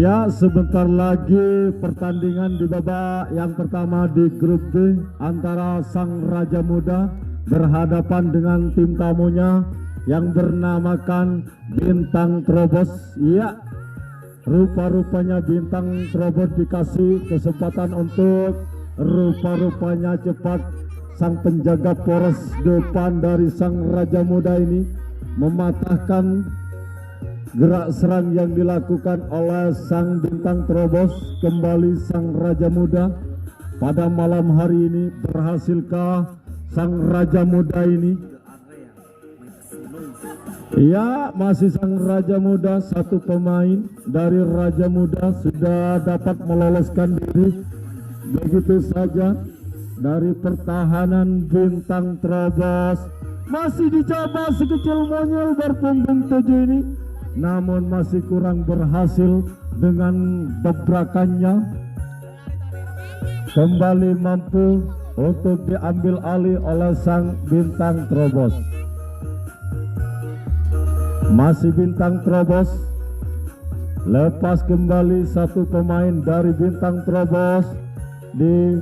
Ya, sebentar lagi pertandingan di babak yang pertama di grup B antara Sang Raja Muda berhadapan dengan tim tamunya yang bernamakan Bintang Trobos. Ya, rupa-rupanya Bintang Trobos dikasih kesempatan untuk rupa-rupanya cepat sang penjaga poros depan dari Sang Raja Muda ini mematahkan gerak serang yang dilakukan oleh Sang Bintang Trobos. Kembali Sang Raja Muda pada malam hari ini, berhasilkah Sang Raja Muda ini? Ya, masih Sang Raja Muda, satu pemain dari Raja Muda sudah dapat meloloskan diri begitu saja dari pertahanan Bintang Trobos. Masih dicoba si kecil monyel berpunggung 7 ini, namun masih kurang berhasil dengan dobrakannya. Kembali mampu untuk diambil alih oleh Sang Bintang Trobos. Masih Bintang Trobos, lepas kembali satu pemain dari Bintang Trobos di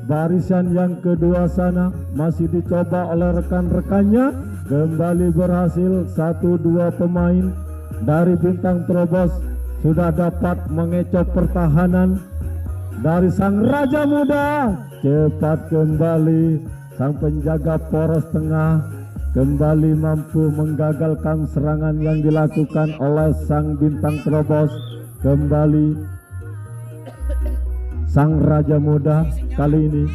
barisan yang kedua sana, masih dicoba oleh rekan-rekannya. Kembali berhasil, 1-2 pemain dari Bintang Trobos sudah dapat mengecoh pertahanan dari Sang Raja Muda. Cepat kembali sang penjaga poros tengah kembali mampu menggagalkan serangan yang dilakukan oleh Sang Bintang Trobos. Kembali Sang Raja Muda kali ini.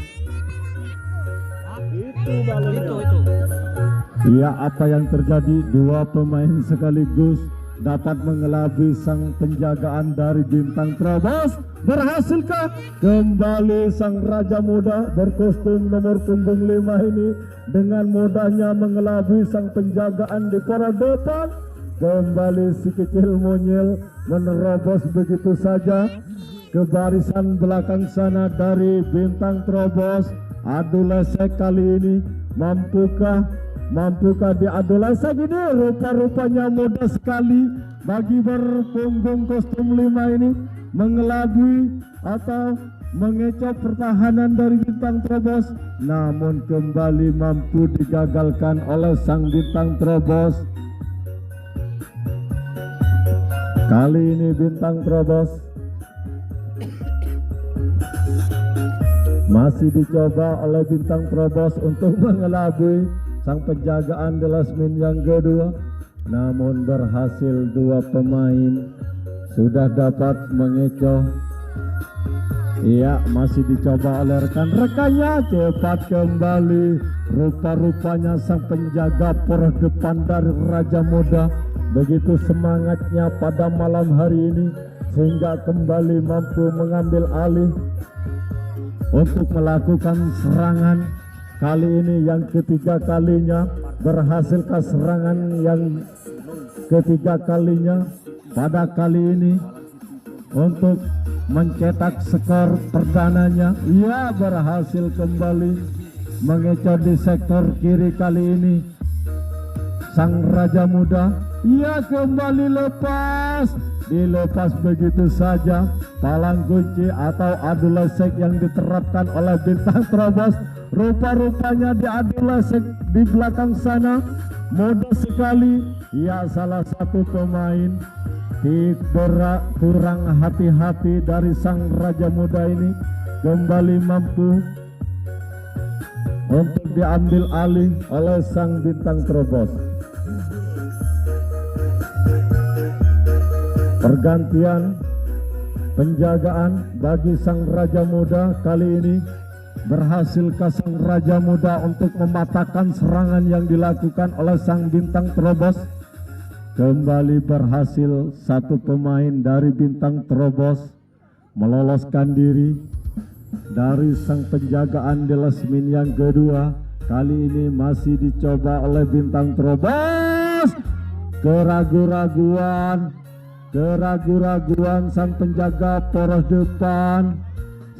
Ya, apa yang terjadi? Dua pemain sekaligus dapat mengelabui sang penjagaan dari Bintang Trobos. Berhasilkah kembali Sang Raja Muda berkostum nomor punggung 5 ini dengan mudahnya mengelabui sang penjagaan di poros depan? Kembali si kecil monyel menerobos begitu saja ke barisan belakang sana dari Bintang Trobos. Adu lesek kali ini, mampukah diadu lesek ini? Rupa-rupanya mudah sekali bagi berpunggung kostum 5 ini mengelabui atau mengecoh pertahanan dari Bintang Trobos, namun kembali mampu digagalkan oleh Sang Bintang Trobos. Kali ini Bintang Trobos masih dicoba oleh Bintang Trobos untuk mengelabui sang penjagaan Delasmin yang kedua, namun berhasil. Dua pemain sudah dapat mengecoh. Iya, masih dicoba oleh rekan-rekannya. Cepat kembali, rupa-rupanya sang penjaga poros depan dari Raja Muda begitu semangatnya pada malam hari ini sehingga kembali mampu mengambil alih untuk melakukan serangan. Kali ini yang ketiga kalinya, berhasilkah serangan yang ketiga kalinya pada kali ini untuk mencetak skor perdananya? Ia berhasil kembali mengecoh di sektor kiri. Kali ini Sang Raja Muda, ia kembali dilepas begitu saja. Palang kunci atau adu lesek yang diterapkan oleh Bintang Trobos, rupa-rupanya di adu lesek di belakang sana mudah sekali. Ya, salah satu pemain kurang hati-hati dari Sang Raja Muda ini kembali mampu untuk diambil alih oleh Sang Bintang Trobos. Pergantian penjagaan bagi Sang Raja Muda. Kali ini berhasilkah Sang Raja Muda untuk mematahkan serangan yang dilakukan oleh Sang Bintang Trobos? Kembali berhasil, satu pemain dari Bintang Trobos meloloskan diri dari sang penjagaan Delasmin yang kedua. Kali ini masih dicoba oleh Bintang Trobos. Keraguan sang penjaga poros depan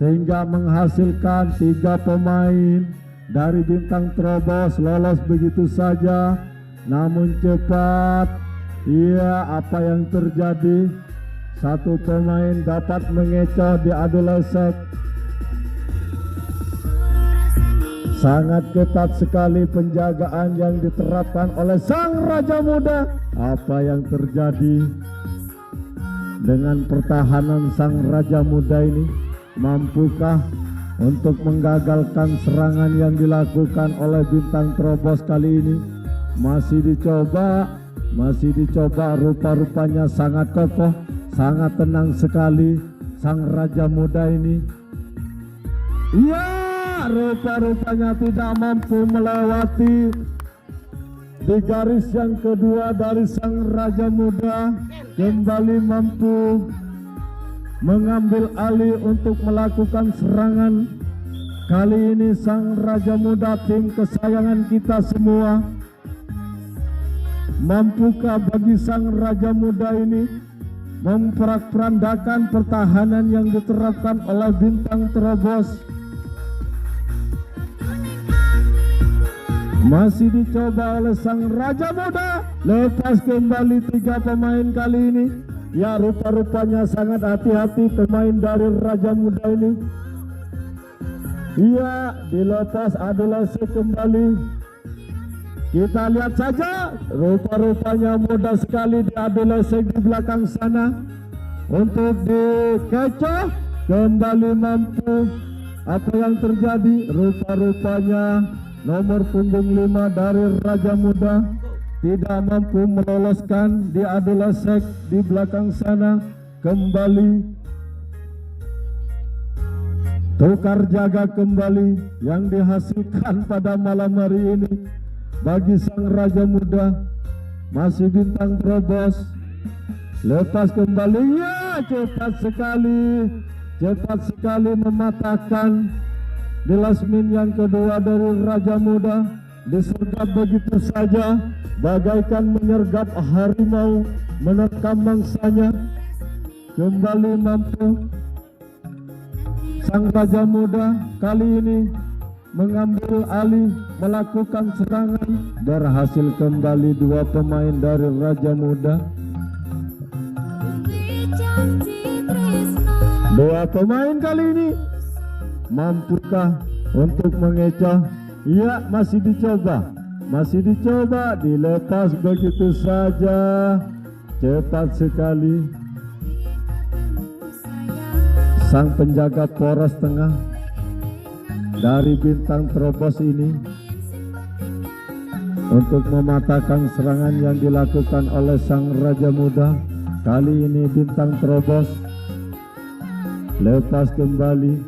sehingga menghasilkan 3 pemain dari Bintang Trobos lolos begitu saja. Namun cepat, iya, apa yang terjadi? Satu pemain dapat mengecoh diadu lesek. Sangat ketat sekali penjagaan yang diterapkan oleh sang Raja Muda. Apa yang terjadi dengan pertahanan sang Raja Muda ini? Mampukah untuk menggagalkan serangan yang dilakukan oleh Bintang Terobos kali ini? Masih dicoba, rupa-rupanya sangat kokoh, sangat tenang sekali sang Raja Muda ini. Iya, rupa-rupanya tidak mampu melewati di garis yang kedua dari sang Raja Muda. Kembali mampu mengambil alih untuk melakukan serangan. Kali ini sang Raja Muda, tim kesayangan kita semua, mampukah bagi sang Raja Muda ini memperandakan pertahanan yang diterapkan oleh Bintang Terobos? Masih dicoba oleh sang Raja Muda. Lepas kembali 3 pemain kali ini. Ya, rupa-rupanya sangat hati-hati pemain dari Raja Muda ini. Iya, dilepas adu lesek kembali. Kita lihat saja, rupa-rupanya mudah sekali diadu lesek di belakang sana. Untuk dikecoh, kembali mampu. Apa yang terjadi? Rupa-rupanya nomor punggung 5 dari Raja Muda tidak mampu meloloskan di adu lesek di belakang sana. Kembali tukar jaga kembali yang dihasilkan pada malam hari ini bagi sang Raja Muda. Masih Bintang Terobos. Lepas kembali, ya, cepat sekali mematahkan di lasmin yang kedua dari Raja Muda. Disergap begitu saja, bagaikan menyergap harimau menerkam mangsanya. Kembali mampu sang Raja Muda kali ini mengambil alih, melakukan serangan. Berhasil kembali 2 pemain dari Raja Muda. 2 pemain kali ini mampukah untuk mengecoh? Iya, masih dicoba, dilepas begitu saja. Cepat sekali sang penjaga poros tengah dari Bintang Terobos ini untuk mematahkan serangan yang dilakukan oleh sang Raja Muda. Kali ini Bintang Terobos lepas kembali,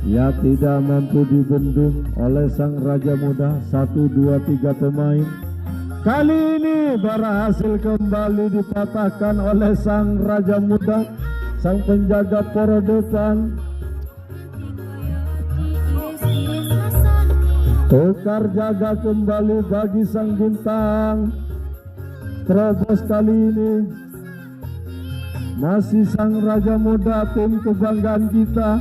ya, tidak mampu dibendung oleh sang Raja Muda. 1, 2, 3 pemain kali ini berhasil kembali dipatahkan oleh sang Raja Muda, sang penjaga poros depan. Tukar jaga kembali bagi sang Bintang Terobos kali ini. Masih sang Raja Muda, tim kebanggaan kita.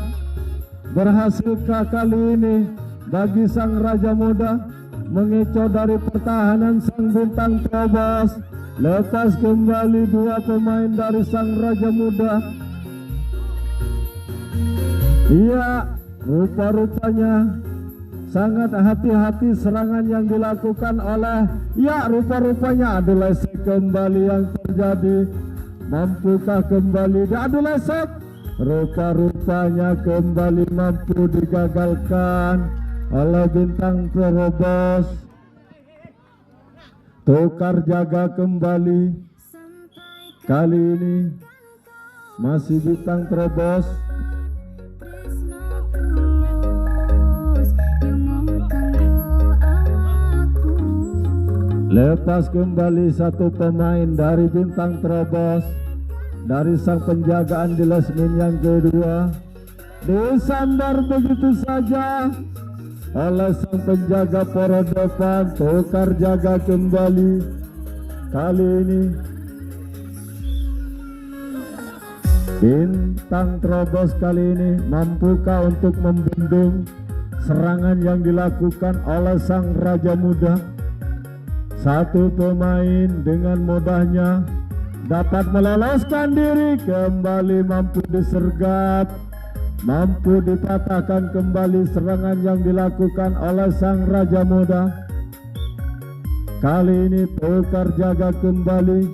Berhasilkah kali ini bagi sang Raja Muda mengecoh dari pertahanan sang Bintang Terobos? Lepas kembali 2 pemain dari sang Raja Muda. Iya, rupa-rupanya sangat hati-hati serangan yang dilakukan oleh, ya, rupa-rupanya adu lesek kembali yang terjadi. Mampukah kembali diadu lesek? Rupa-rupanya kembali mampu digagalkan oleh Bintang Terobos. Tukar jaga kembali. Kali ini masih Bintang Terobos. Lepas kembali 1 pemain dari Bintang Terobos dari sang penjagaan di lasmin yang kedua. Disandar begitu saja oleh sang penjaga poros depan. Tukar jaga kembali. Kali ini Bintang Terobos kali ini mampukah untuk membendung serangan yang dilakukan oleh sang Raja Muda? 1 pemain dengan mudahnya dapat meloloskan diri, kembali mampu disergap, mampu dipatahkan kembali serangan yang dilakukan oleh sang Raja Muda. Kali ini tukar jaga kembali,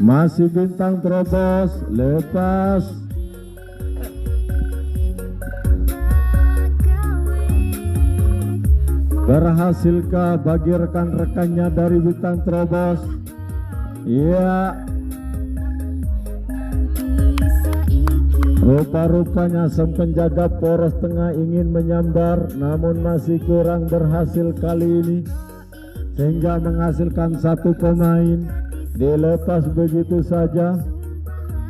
masih bintang terobos, lepas. Berhasilkah bagi rekan-rekannya dari bintang terobos? Iya. Rupa-rupanya sang penjaga poros tengah ingin menyambar, namun masih kurang berhasil kali ini, sehingga menghasilkan satu pemain dilepas begitu saja.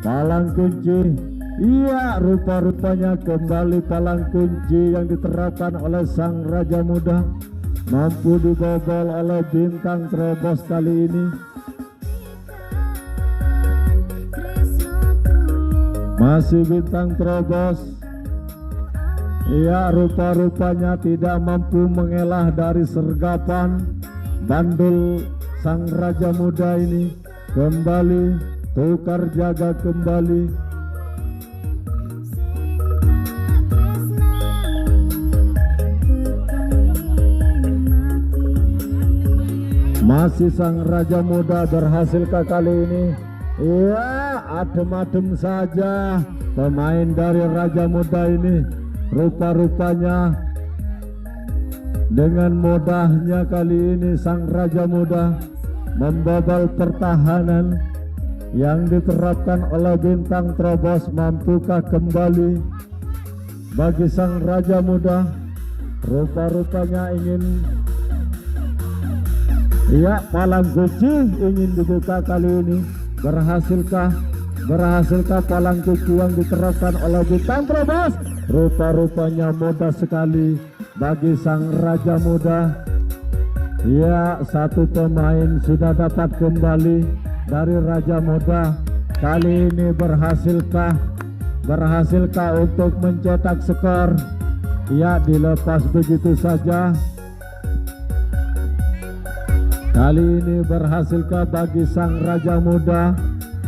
Palang kunci, iya, rupa-rupanya kembali palang kunci yang diterapkan oleh sang Raja Muda mampu dibobol oleh bintang terobos kali ini. Masih bintang terobos, iya, rupa-rupanya tidak mampu mengelah dari sergapan bandul sang Raja Muda ini. Kembali tukar jaga kembali. Masih sang Raja Muda, berhasilkah kali ini? Iya, adem-adem saja pemain dari Raja Muda ini. Rupa-rupanya dengan mudahnya kali ini sang Raja Muda membobol pertahanan yang diterapkan oleh bintang terobos. Mampukah kembali bagi sang Raja Muda? Rupa-rupanya ingin, iya, palang kunci ingin dibuka kali ini. Berhasilkah palang kunci yang diterapkan oleh bintang terobos? Rupa-rupanya mudah sekali bagi sang Raja Muda. Ya, satu pemain sudah dapat kembali dari Raja Muda. Kali ini berhasilkah untuk mencetak skor? Ya, dilepas begitu saja. Kali ini berhasilkah bagi sang Raja Muda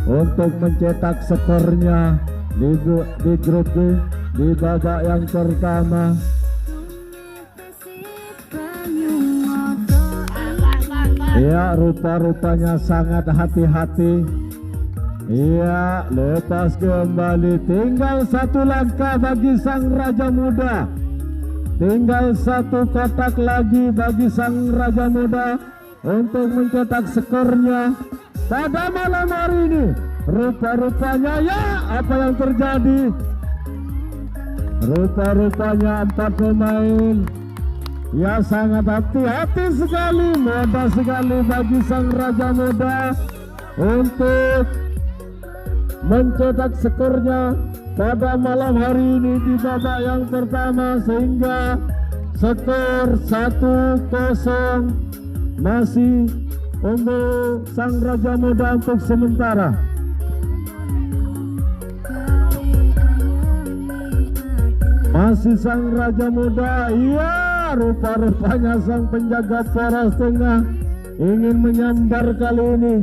untuk mencetak skornya di grup B di babak yang pertama? Ya, rupa-rupanya sangat hati-hati. Iya, lepas kembali. Tinggal satu langkah bagi sang Raja Muda. Tinggal satu kotak lagi bagi sang Raja Muda untuk mencetak skornya pada malam hari ini. Rupa-rupanya, ya, apa yang terjadi? Rupa-rupanya 4 pemain, ya, sangat hati-hati sekali. Mudah sekali bagi sang Raja Muda untuk mencetak skornya pada malam hari ini di babak yang pertama, sehingga skor 1-0 masih untuk sang Raja Muda untuk sementara. Masih sang Raja Muda, iya, rupa-rupanya sang penjaga poros tengah ingin menyambar kali ini,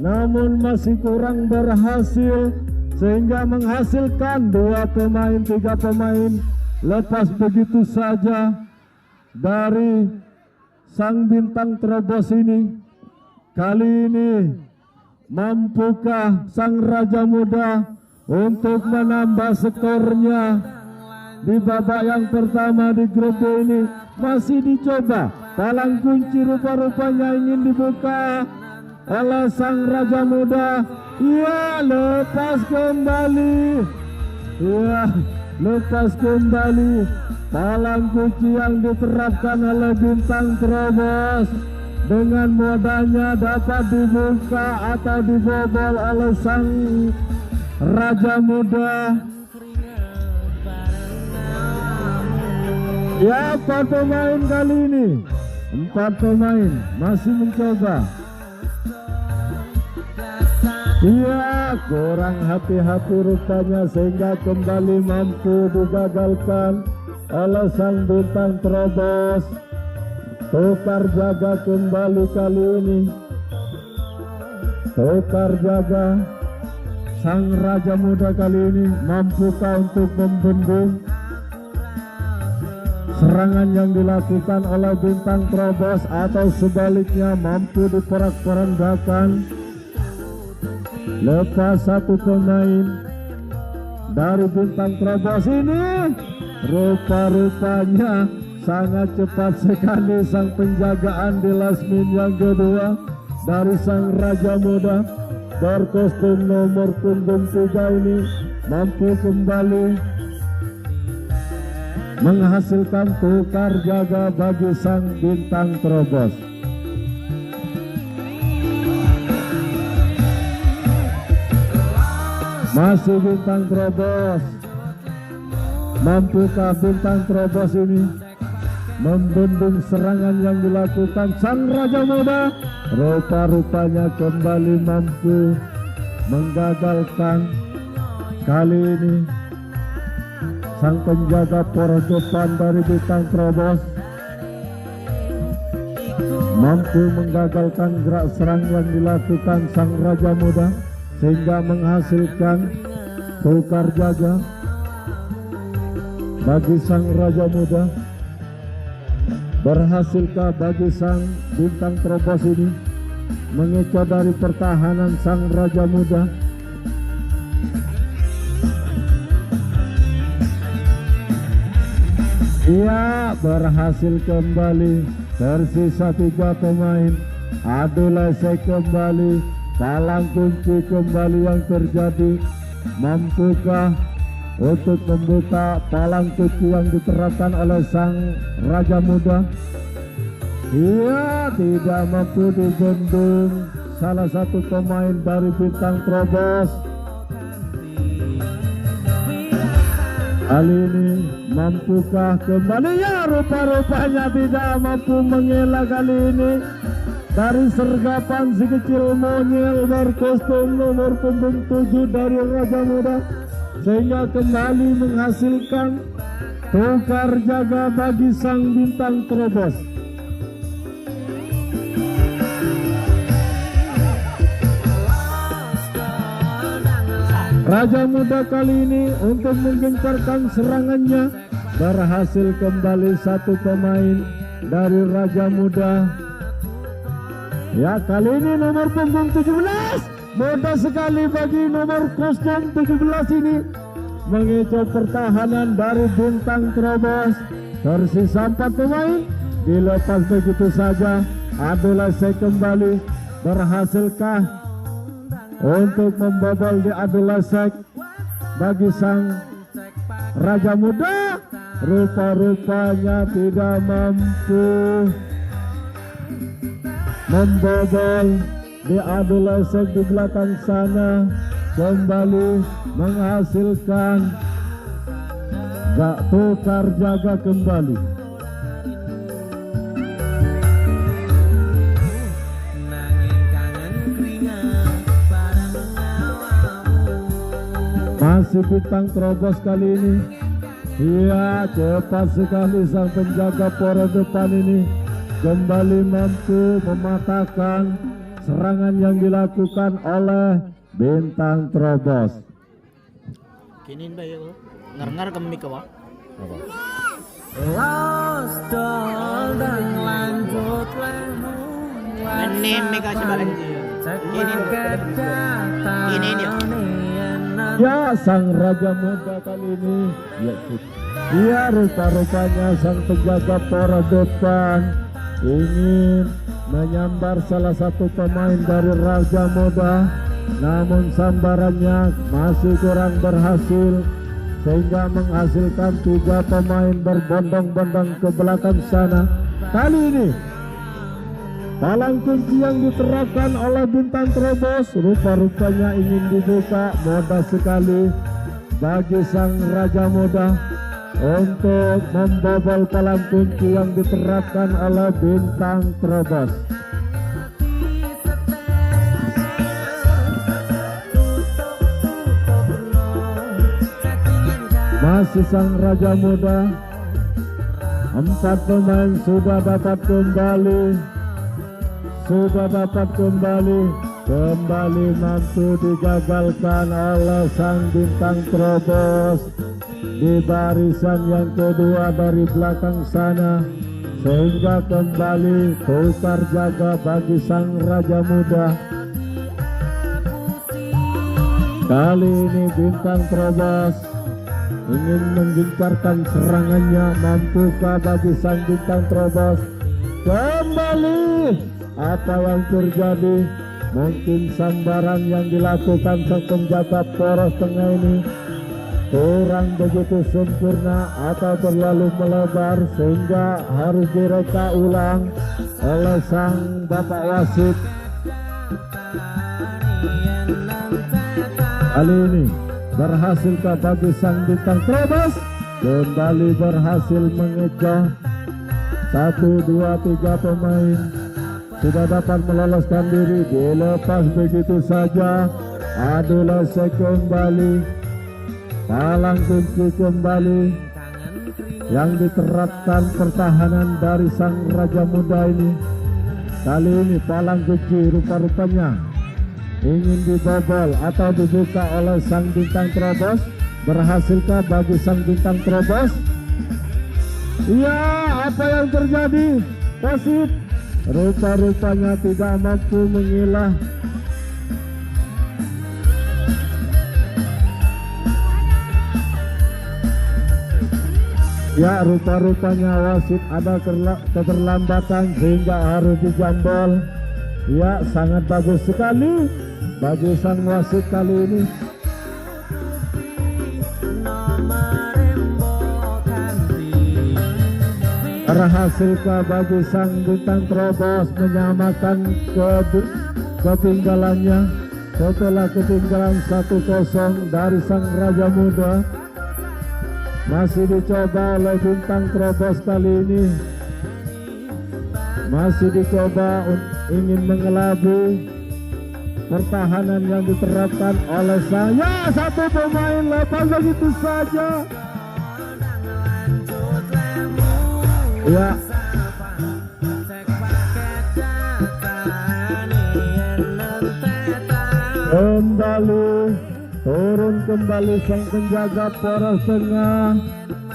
namun masih kurang berhasil, sehingga menghasilkan 2 pemain, 3 pemain lepas begitu saja dari sang bintang terobos ini. Kali ini mampukah sang Raja Muda untuk menambah skornya di babak yang pertama di grup B ini? Masih dicoba, palang kunci rupa-rupanya ingin dibuka oleh sang Raja Muda. Iya, lepas kembali. Iya, lepas kembali palang kunci yang diterapkan oleh bintang terobos. Dengan mudahnya dapat dibuka atau dibobol oleh sang Raja Muda. Ya, 4 pemain kali ini, 4 pemain masih mencoba. Iya, kurang hati-hati rupanya, sehingga kembali mampu digagalkan oleh sang bintang terobos. Tukar jaga kembali kali ini. tukar jaga. Sang Raja Muda kali ini mampukah untuk membendung serangan yang dilakukan oleh Bintang Terobos, atau sebaliknya mampu diporak-porandakan? Lepas satu pemain dari Bintang Terobos ini, rupa-rupanya sangat cepat sekali sang penjagaan di last min yang kedua dari sang Raja Muda berkostum nomor punggung 3 ini mampu kembali menghasilkan tukar jaga bagi sang Bintang Terobos. Masih Bintang Terobos. Mampukah Bintang Terobos ini membendung serangan yang dilakukan sang Raja Muda? Rupa-rupanya kembali mampu menggagalkan. Kali ini sang penjaga poros depan dari Bintang Terobos mampu menggagalkan gerak serang yang dilakukan sang Raja Muda, sehingga menghasilkan tukar jaga bagi sang Raja Muda. Berhasilkah bagi sang Bintang Terobos ini mengecoh dari pertahanan sang Raja Muda? Ia berhasil kembali. Tersisa 3 pemain. Adu lesek kembali, palang kunci kembali yang terjadi. Mampukah untuk membuka palang kunci yang diterapkan oleh sang Raja Muda? Ia tidak mampu dibendung salah satu pemain dari Bintang Terobos. Kali ini mampukah kembali? Ya, rupa-rupanya tidak mampu mengelak kali ini dari sergapan si kecil monyel berkostum nomor punggung 7 dari Raja Muda, sehingga kembali menghasilkan tukar jaga bagi sang Bintang Terobos. Raja Muda kali ini untuk menggencarkan serangannya berhasil kembali satu pemain dari Raja Muda. Ya, kali ini nomor punggung 17. Mudah sekali bagi nomor kostum 17 ini mengecoh pertahanan dari Bintang Terobos. Tersisa 4 pemain, dilepas begitu saja. Adu lesek kembali. Berhasilkah untuk membobol di adu lesek bagi sang Raja Muda? Rupa-rupanya tidak mampu membobol di adu lesek di belakang sana. Kembali menghasilkan tukar jaga kembali. Masih Bintang Terobos kali ini. Iya, cepat sekali sang penjaga poros depan ini kembali mampu mematahkan serangan yang dilakukan oleh Bintang Terobos. Kini ba yun? Ngar-ngar kami ka ba? Apa? Lost all dan lanjut lemu. Neme kasi ba Kini dia. Ya, sang Raja Muda kali ini. Ya, rupa-rupanya sang penjaga poros depan ingin menyambar salah satu pemain dari Raja Muda, namun sambarannya masih kurang berhasil, sehingga menghasilkan 3 pemain berbondong-bondong ke belakang sana. Kali ini palang kunci yang diterapkan oleh Bintang Terobos rupa-rupanya ingin dibuka. Mudah sekali bagi sang Raja Muda untuk membobol palang kunci yang diterapkan oleh Bintang Terobos. Masih sang Raja Muda. 4 pemain sudah dapat kembali. kembali mampu digagalkan oleh sang bintang terobos di barisan yang kedua dari belakang sana, sehingga kembali tukar jaga bagi sang raja muda. Kali ini bintang terobos ingin menggencarkan serangannya. Mampukah bagi sang bintang terobos? Kembali, apa yang terjadi? Mungkin sambaran yang dilakukan sang penjaga poros tengah ini kurang begitu sempurna atau terlalu melebar sehingga harus direka ulang oleh sang bapak wasit. Kali ini berhasilkah bagi sang bintang terobos? Kembali berhasil mengecoh. 1, 2, 3 pemain sudah dapat meloloskan diri. Dilepas begitu saja. Adu lesek kembali, palang kunci kembali yang diterapkan pertahanan dari sang raja muda ini. Kali ini palang kunci rupa-rupanya ingin dibobol atau dibuka oleh sang bintang terobos. Berhasilkah bagi sang bintang terobos? Iya, apa yang terjadi? Wasit rupa-rupanya tidak mampu mengilah. Ya, rupa-rupanya wasit ada keterlambatan sehingga harus dijambol. Ya, sangat bagus sekali bagi sang wasit kali ini. Berhasilkah bagi sang bintang terobos menyamakan ketinggalannya setelah ketinggalan 1-0 dari sang raja muda? Masih dicoba oleh bintang terobos kali ini, masih dicoba ingin mengelabui pertahanan yang diterapkan oleh saya. Satu pemain lepas begitu saja. Ya, kembali turun kembali sang penjaga poros tengah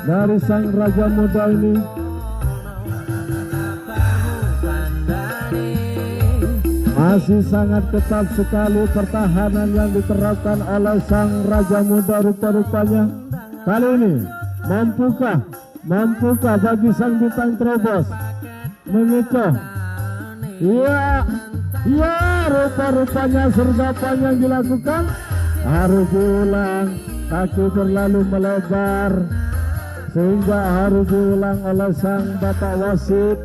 dari sang raja muda ini. Masih sangat ketat sekali pertahanan yang diterapkan oleh sang raja muda rupa-rupanya. Kali ini mampukah bagi sang bintang terobos mengecoh? Iya, rupa-rupanya sergapan yang dilakukan harus diulang. Kaki terlalu melebar sehingga harus diulang oleh sang bapak wasit.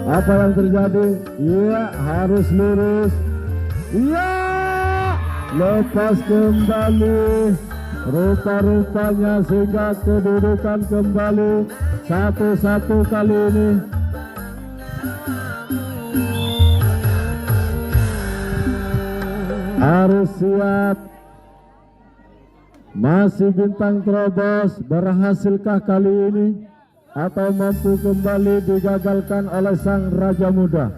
Apa yang terjadi? Iya, harus lurus. Iya, lepas kembali. Rupa-rupanya sehingga kedudukan kembali 1-1 kali ini. Harus siap. Masih bintang terobos, berhasilkah kali ini atau mampu kembali digagalkan oleh sang raja muda?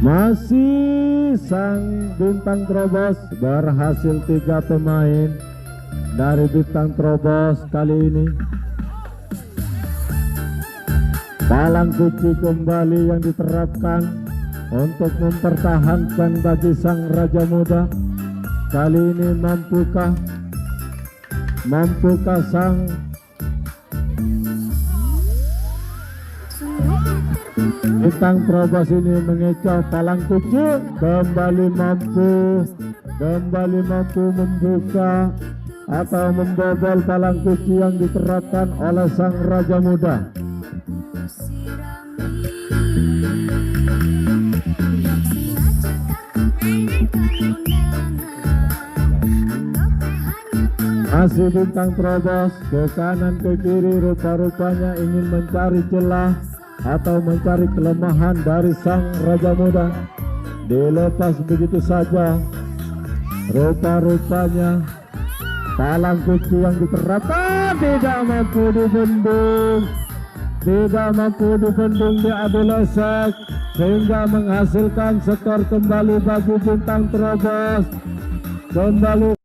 Masih sang bintang terobos, berhasil 3 pemain dari bintang terobos kali ini. Palang kunci kembali yang diterapkan untuk mempertahankan bagi sang raja muda. Kali ini mampukah sang bintang terobos ini mengecoh palang kunci? Kembali mampu membuka atau membobol palang kunci yang diterapkan oleh sang raja muda. Masih bintang terobos ke kanan ke kiri, rupa-rupanya ingin mencari celah atau mencari kelemahan dari sang raja muda. Dilepas begitu saja. Rupa-rupanya palang kunci yang diterapkan tidak mampu dibendung. tidak mampu dibendung di adu lesek sehingga menghasilkan skor kembali bagi Bintang Terobos. Kembali